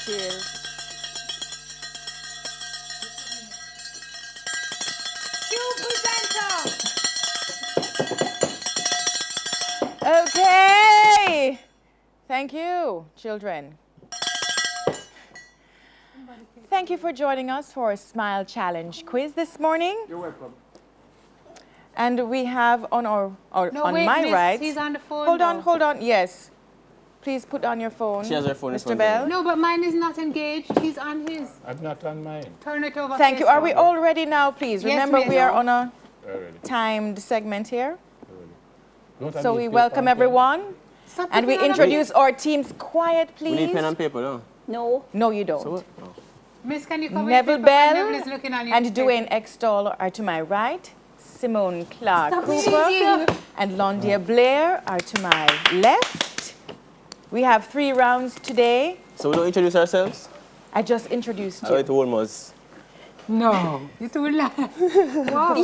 Cheers. Okay. Thank you, children. Thank you for joining us for a Smile Challenge quiz this morning. You're welcome. And we have on our, my right. He's on the phone. Hold on. Yes. Please put on your phone. She has her phone. Mr. Bell. No, but mine is not engaged. He's on his. I'm not on mine. Turn it over. Thank you. Are we all ready now, please? Yes, Remember, miss. we are on a Already. timed segment here. Don't So I we need welcome paper and everyone. Stop And we putting on introduce our teams. Quiet, We need pen please. and paper, no? No. No, you don't. So what? Oh. Miss, can you come Neville with the paper? Bell Neville is looking on you. and Dwayne Extall are to my right. Simone Clark Cooper and Londia Blair are to my left. We have 3 rounds today. So we don't introduce ourselves? I just introduced I like you. to almost. No. You too loud. Wow.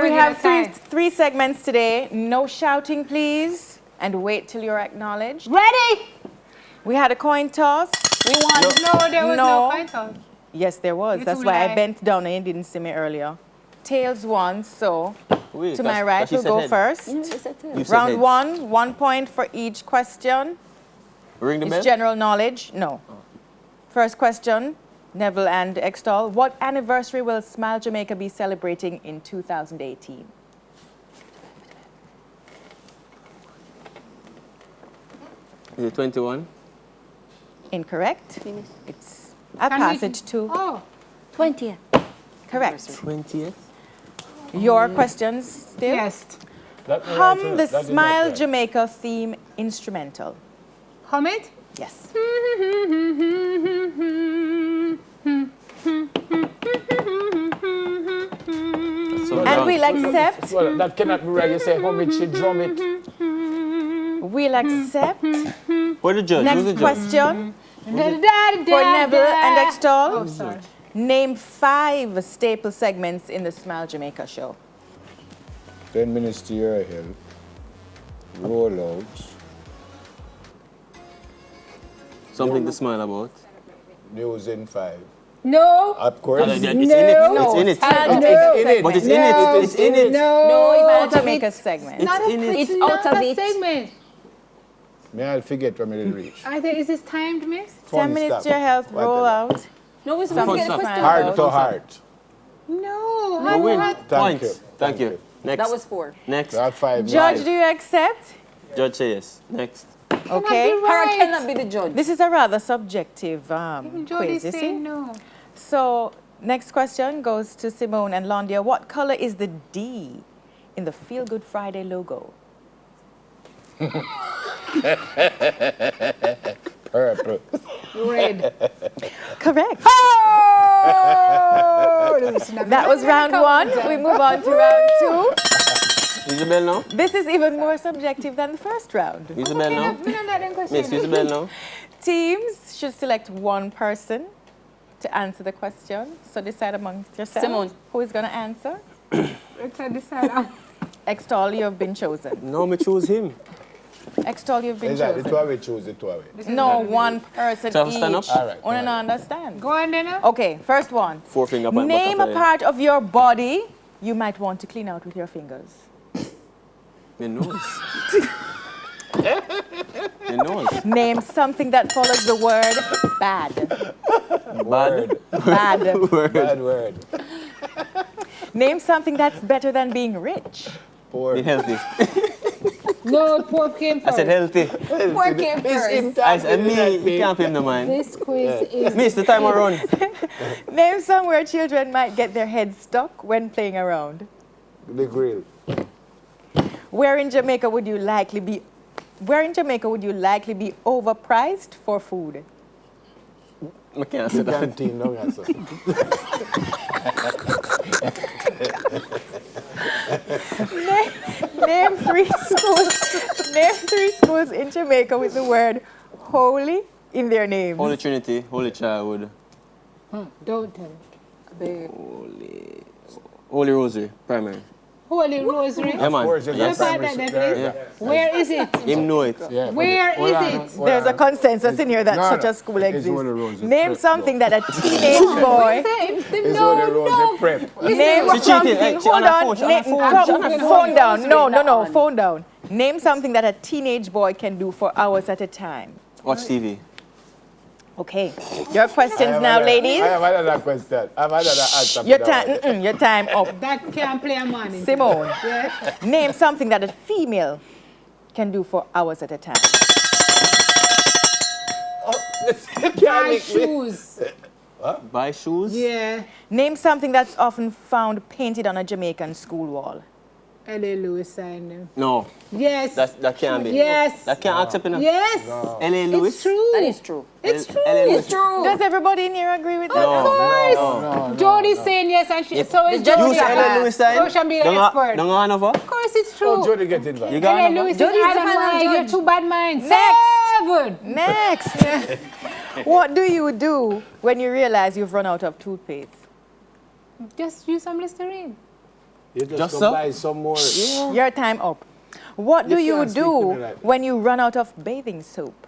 We have three segments today. No shouting, please. And wait till you're acknowledged. Ready? We had a coin toss. We won. No, there was no coin toss. Yes, there was. You That's too why I lie. bent down and you didn't see me earlier. Tails won, so Wait, to my right, we'll go first. You said Round heads. 1, 1 point for each question. Ring the bell? It's general knowledge. No. First question, Neville and Extall. What anniversary will Smile Jamaica be celebrating in 2018? Is it 21? Incorrect. It's. I'll Can pass we- it to. Oh. 20th. Correct. 20th? Your questions still? Yes. That may Hum right, the that is Smile right. Jamaica theme instrumental. Hum it? Yes. So And done. we'll accept. Well, that cannot be right. You say hum it, she drum it. We'll accept. Where's the judge? Who's the Next judge? question for Neville and Extall. Oh, sorry. Name 5 staple segments in the Smile Jamaica show. 10 minutes to your health. Rollouts. Something to smile about. News in 5. No. Of course. It's in it. No, It's in it. Smile No. Jamaica It's in it. segment. But it's in it. It's in it. No. Smile Jamaica segment. It's in it. It's Not out of a it. segment. May I forget when I reach? Is this timed, miss? 10 minutes to your health, roll out. No, it's Something forget stop. the question. Heart to heart. No. You win. Thank Points. you. Thank you. Next. That was 4. Next. That 5. Judge, do you accept? Judge say yes. Next. Okay. Her cannot be the judge. This is a rather subjective Jody quiz, you say see? no. So, next question goes to Simone and Londia. What color is the D in the Feel Good Friday logo? Purple. Red. Correct. Oh! That was round 1. We move on to round 2. Isabel now? This is even more subjective than the first round. Isabel now? Miss Isabel now? Teams should select one person to answer the question. So decide amongst yourselves Simone. who is going to answer. Decide. Extall, you have been chosen. No, me choose him. Extall, you've been Is that the chosen. 2 we choose the 2 way? No, one person So each. stand up? All right, Wanna all right. understand? Go on then. Okay, first one. 4 finger point. Name a butterfly. part of your body you might want to clean out with your fingers. My nose. My nose. Name something that follows the word bad. Bad. Bad. Word. Bad word. Name something that's better than being rich. Poor. Be healthy. No, pork came I first. said healthy. Work came first. I said me, you can't pay him no mind. This quiz is. Miss, the time I run. Name somewhere children might get their heads stuck when playing around. The grill. Where in Jamaica would you likely be overpriced for food? I can't say The that. canteen, no answer. Name 3 schools. Name 3 schools in Jamaica with the word holy in their names. Holy Trinity, Holy Childhood, Don't tell me. Holy Rosary, primary. Holy Rosary. Yeah, man. Of course, you Let's got find primary that school. necklace. Yeah. Where is it? Him know it. Yeah, but Where hold is on, it? hold There's a on. consensus in here that No, such no. a school It's exists. one of those, it's Name prep, something though. that a teenage boy. It's one of those, prep. Name She cheated. something. Hey, she Hold on her on. phone, she on her phone. Phone down. No, That one. phone down. Name something that a teenage boy can do for hours at a time. Watch TV. Okay. Your questions now, ladies. I have another question. I have another answer. Your for that time. Your time up. That can't play a man. Simone. Yeah. Name something that a female can do for hours at a time. one. Buy shoes. Buy shoes. Yeah. Name something that's often found painted on a Jamaican school wall. L.A. Lewis signed them. No, Yes. that can't be. Yes. That can't accept enough. Yes. L.A. Lewis. It's true. That is true. It's true. L.A. Lewis. It's true. Does everybody in here agree with that? Of course. Jody's saying yes, and she, so is The judge Jody. Use L.A. Lewis sign. Social media Don't expert. Don't go Hanover. Of course, it's true. Oh, Jody get involved. You got L.A. Hanover. Lewis is Jody's the Adam final High. You're judge. two bad minds. Next. 7. Next. What do you do when you realize you've run out of toothpaste? Just use some Listerine. You just Just go so? buy some more. Your time up. What do You you can't speak to do me like that. when you run out of bathing soap?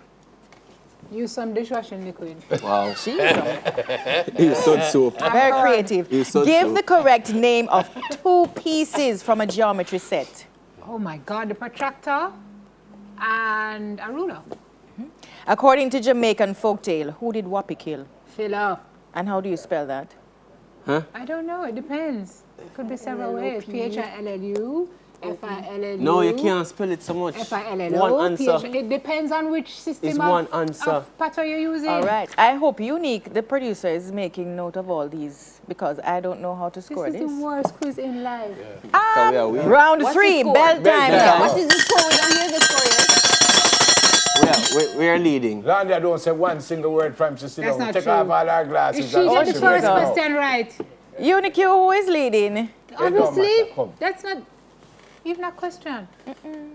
Use some dishwashing liquid. Wow. Jesus. He's so soap. Very creative. You're so Give true. the correct name of 2 pieces from a geometry set. Oh my God, the protractor and a ruler. According to Jamaican folktale, who did Whoopi kill? Filler. And how do you spell that? I don't know. It depends. It could be several ways. P-H-I-L-L-U, F-I-L-L-U. No, you can't spell it so much. F-I-L-L-O. One answer. It depends on which system It's of, one answer. of pattern you're using. All right. I hope Unique, the producer, is making note of all these because I don't know how to This score is this. the worst quiz in life. So we are winning. Round What's 3, the score? bell time. time. What is the score? We don't hear the score yet. We are leading. Landia don't say one single word from she sit That's down. not Take true. off all her If glasses. she and get she the will first know. question right, Unique, who is leading? don't obviously, matter. Come. that's not even a question.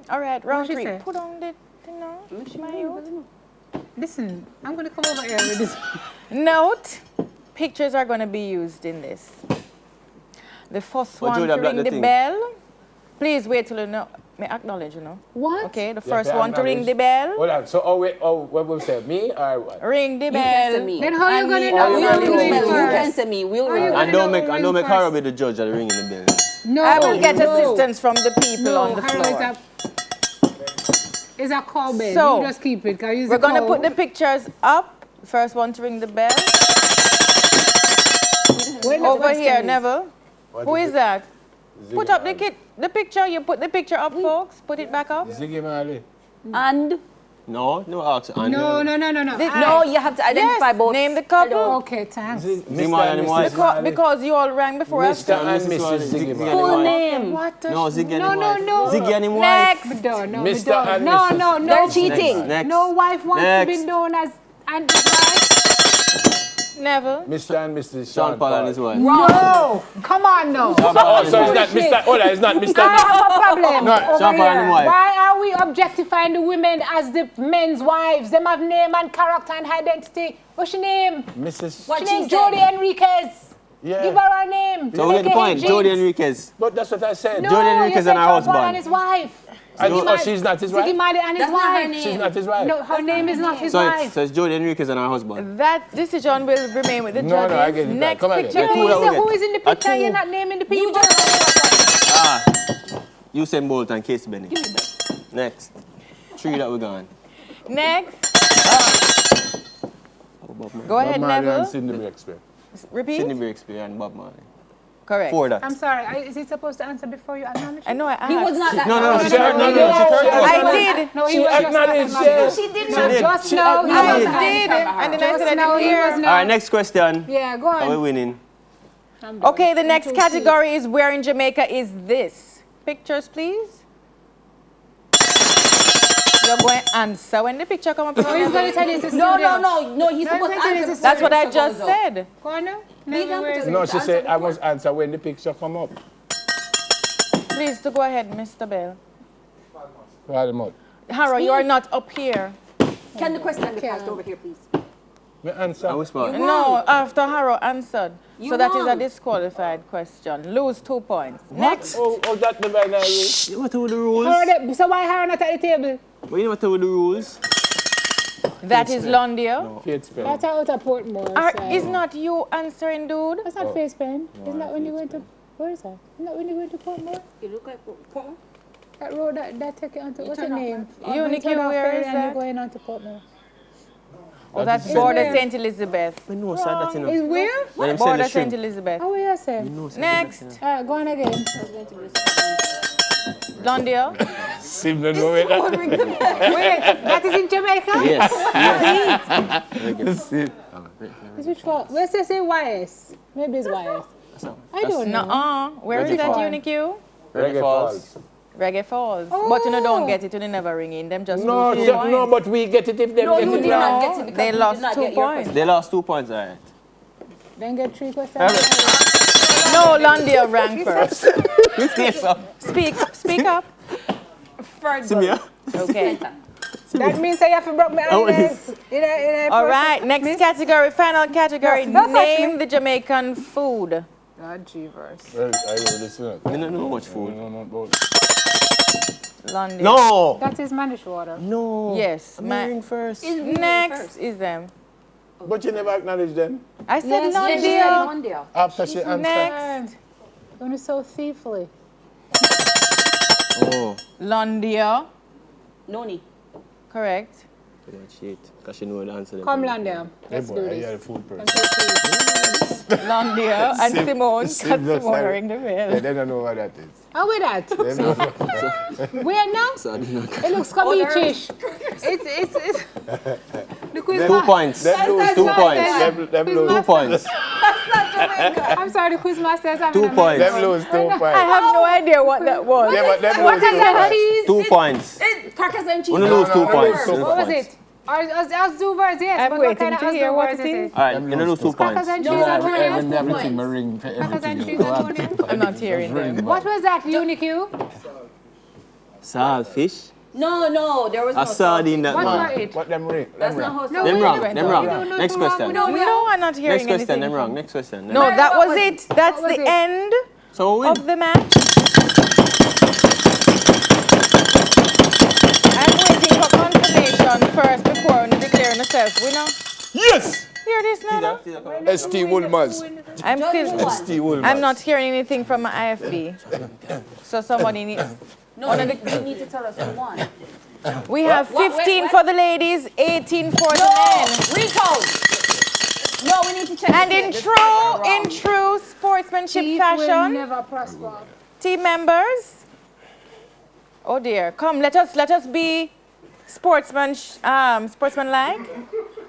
All right, round she 3. say? Put on the thing now. My youth. Listen, I'm going to come over here with this. Note, pictures are going to be used in this. The first But one Julia, to block ring the the thing. bell. Please wait till you know. May acknowledge, you know. What? Okay, the You first have to one to ring acknowledge. the bell. Hold on. So, what will say? Me or what? Ring the You can say bell. me. Then how you And going me. to know? Oh, who you will can ring say You first? can say me. We'll Are ring you first. And don't know make who and don't ring make Harrow first? be the judge at the ringing the bell. No. I will get no. assistance from the people No, on the Harold floor. is a cow bell. So, you just keep it. 'Cause he's We're a going to cow. put the pictures up. First one to ring the bell. Wait, Over question here, is- Neville. What Who is it? that? Ziggy Put up Marley. the picture. You put the picture up, folks. Put it back up. Ziggy Marley. And No, ask. And No. no, you have to identify Yes, both. name the couple. Okay, thanks. Ziggy Marley and his wife. Because you all rang before us. Mr. and Mrs. Mrs. Ziggy Ziggy Marley. Full name. What the No, Ziggy and No, him no, wife. no. Ziggy and him wife. Next. No, no, Mr. and no, Mrs. no, no. They're cheating. Next. No wife wants Next. to be known as and wife. Neville. Mr. and Mrs. Sean Paul and his wife. No, come on now. Oh, so it's not Mr. Hold on, it's not Mr. I have a problem No, over Sean Paul and here. his wife. Why are we objectifying the women as the men's wives? Them have name and character and identity. What's your name? Mrs. What She she named said. Jody Enriquez. Yeah. Give her her name. So we get the point. Jody Enriquez. But that's what I said. No, Jody you Enriquez said and her Sean Paul husband. and his wife. Oh, she's not his Ziggy wife? Marley and his That's not her wife. name. She's not his wife? No, her name is not his So wife. it's Jody Enriquez and her husband. That decision will remain with the No, judges. no, I get it. Next Come on, picture, get No, two you that we say get. who is in the A picture? two. You're not naming the people. You just Ah. Usain Bolt and Casey Benny. Next. 3 that we're gone. Next. Go Bob ahead, Marley and Neville. Cindy Breakspear. Repeat. Sidney Breakspear and Bob Marley. Correct. 4 that. I'm sorry. Is he supposed to answer before you acknowledge? I know I asked. He was not that. No, she heard no, me. no, She heard us. I did. No, he She was just acknowledged, not yes. She did No, not. did. just She now. He acknowledged. was I did. And then I said I now didn't he was hear. not. All right, next question. Yeah, go Are we on. winning? Okay, the next category is where in Jamaica is this? Pictures, please. You're going to answer when the picture come up. So he's going to tell you it's a No, studio. no. He's No, supposed to it's a answer. studio. That's what I just said. Go on now. Leave Never them where to is the- it? No, she Answer said I before. must answer when the picture come up. Please to go ahead, Mr. Bell. Call him out. Harrow, you are not up here. Can the question be passed over here, please? Me answer. I whisper. No, after Harrow answered. You So that is a won. disqualified question. Lose 2 points. Next. Oh, that the bad idea. You want to with the rules? So why Harry not at the table? But you know what to with the rules? That is Londia. Faith spell. That's out of Portmore. Is not you answering, dude? That's not face pen. Isn't that when you went to, where is that? Isn't that when you went to Portmore? You look like Portmore. That road that take you onto, what's the turn off name? Unique, You turn off where ferry is and that? you're going on to Portmore. Oh, that's is border where? St. Elizabeth. I know, sir, that's in Is where? When I'm saying Border the St. shrimp. Elizabeth. How will you say? No, sir, Next. that's Alright, go on again. Londia. Sim don't know it. Wait, that is in Jamaica? Yes. Is which one? Where's it say YS? Maybe it's YS. I don't know. Nuh-uh. Where is Reggae that Falls. Unique you? Reggae Falls. Reggae Falls. Oh. But you don't get it, you never ring in. Them just No, lose 2 so- points. no, but we get it if them No, get you it did wrong. not get it because They you did lost not 2 get your points. They lost 2 points, alright. Then get 3 questions. No, Londia rang first. Yes, sir. Speak up. See me, yeah? Okay. That means I have to broke my Oh, eye. yes. All right, next category, final category. No, touch Name me. the Jamaican food. God, Jeevers. Well, I know this one. I don't know much food. No, no, no. Londia. No! That is Manish water. No. Yes. I'm hearing first. Next is them. But you never acknowledge them. I said Yes, she said Londia. Londia. After she answered. Next. When it's so thiefly. Oh. Londia. Noni. Correct. Yeah, shit. Because she know the answer. Come, Landia. Hey Let's boy, do I this. hear the food I'm person. so pleased. Londia and Simone. Sim Because just Simone like- ring the Yeah, bell. they don't know what that is. How with that? They know. Where now? So I didn't know. It looks kabichish. It's the quiz 2 points. Them lose 2 not points. that. Them Quiz lose. 2 points. I'm sorry, the quiz master is having 2 a points. Them lose 2 I points. have no idea what that was. Yeah, but them What lose is 2 that points. cheese? 2 points. Crackers and cheese. Wanna lose no, 2 no, points. no, Two What was points. it? As do verse, yes. I'm but waiting what kind of to as hear do what verse it is. Alright, you're gonna lose 2 Crackers points. and cheese No, and I onions. have Everything points. I ring for Crackers and everything. cheese and onions. I'm not hearing them. What was that, Unique you? Saltfish. No, there was no A sardine that What man. were it? What them ring? That's Them not ring. how No, Them wait, wrong. wait, Them no, wrong. you don't know Next too wrong. question. We don't- No, I'm not hearing Next question. anything. Them wrong. Next question. No, that was it. That's What was the it? end So we win. of the match. I'm waiting for confirmation first before declaring myself winner. Yes! Hear this now? ST Woolmaz. I'm still. ST Woolmaz. I'm not hearing anything from my IFB. So somebody needs. No, you need to tell us who won. We have 15 what? for the ladies, 18 for the No, men. Rico. No, we need to check. And this in This is wrong. true sportsmanship Thief will fashion, never prosper. team members. Oh dear, come let us be sportsmanlike.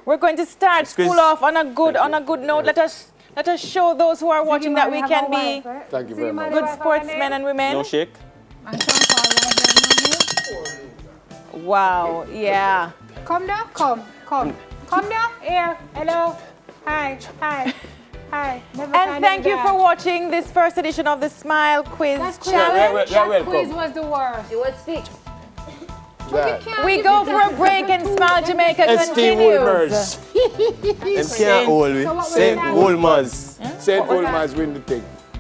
We're going to start school off on a good note. Let us show those who are watching that we can be Thank you very much. good sportsmen and women. No shake. Wow, yeah. Come down, come down, here, hello, hi. Never And find thank it you back. for watching this first edition of the Smile Quiz That's quiz. Challenge. You're That quiz welcome. was the worst. It was thick. Yeah. We go for a break and Smile Jamaica ST continues. Woolmaz. Them can't hold we. So what was Say that? Woolmaz. St. Woolmaz win the thing.